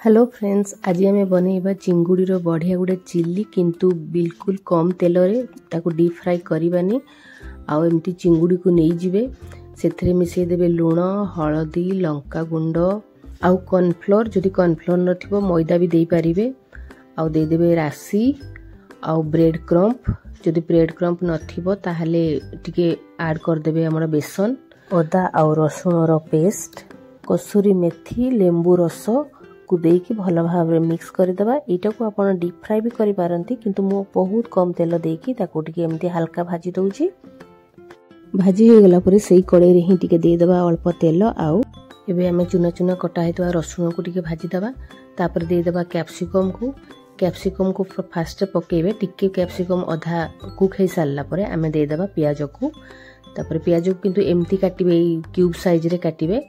Hello friends, आज आम बनइबा चिंगुड़ी बढ़िया गोटे चिल्ली किंतु बिल्कुल कम तेल रे ताको डीप फ्राई करवानी। आउ एमती चिंगुड़ी को नहीं जिवे से मिसई देबे लुण, हलदी, लंका गुंड आउ कॉर्नफ्लोर। जदि कॉर्नफ्लोर नथिबो मैदा भी देई पारिबे। आउ दे देबे राशि आउ ब्रेड क्रम्प। जदि ब्रेड क्रम्प नथिबो ताहले टिके ऐड कर देबे हमर बेसन, अदा आउ रसुण रो पेस्ट, कसूरी मेथी, लेंबू रस को देकी भल भाव मिक्स करदेबा। एटा को आपण डीप फ्राई भी करि पारंती किंतु मो बहुत कम तेल देकी ताको टिके एमती हल्का भाजी दउची। भाजी हो गला परे सेही कड़ाई रे ही टिके दे देबा अल्प तेल। आउ एबे हमें चुना चुना कटा हेतवा रसुण को टिके भाजी देबा। तापर दे देबा कैप्सिकम को फास्ट पकेबे। टिके कैप्सिकम आधा कुक हे सारला परे हमें दे देबा प्याज को। तापर प्याज को किंतु एमती काटिबे, क्यूब साइज रे काटिबे।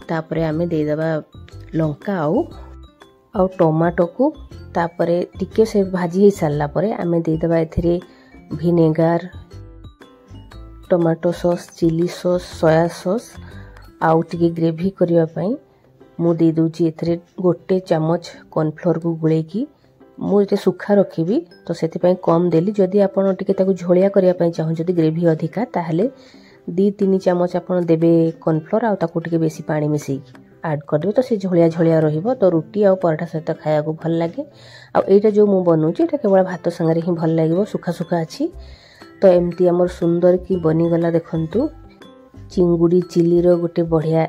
तापर हमें दे देबा लंका आउ टमाटो को। तापरे टिके से भाजी हे सारला परे हमें दे देबा एथिरे vinegar, tomato sauce, chilli sauce, soya sauce आउ टिके ग्रेवी करिवा पई मु दे दोची एथिरे गोटे चम्मच कॉर्नफ्लोर को गुळेकी। मु एते सुखा रखिबी तो सेति पई कम देली। जदि आपण टिके ताको झोलिया करिया पई चाहू, जदि ग्रेवी अधिका ताहले 2-3 चम्मच आपण देबे कॉर्नफ्लोर आउ ताको टिके बेसी पानी मिसई ऐड कर देबे तो से झोलिया झोलिया रहिबो। तो रोटी आउ पराठा सहित खाया को भल लागे। आ एटा जो मु बनउची एटा केवल भात संगे ही भल लागिबो, सुखा सुखा अछि। तो एमती हमर सुंदर की बनी गला देखंतु चिंगुड़ी चिल्ली रो गोटे बढ़िया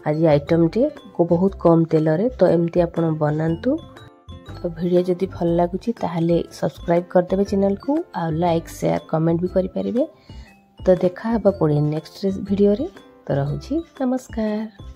आज आइटम टे को बहुत कम तेल रे। तो एमती आपण बनांतु। तो वीडियो जदि भल लागुची ताहले सब्सक्राइब कर देबे चैनल को, आ लाइक शेयर कमेंट भी करि परिबे। तो देखा हबा पड़े नेक्स्ट वीडियो रे। तो रहूची नमस्कार।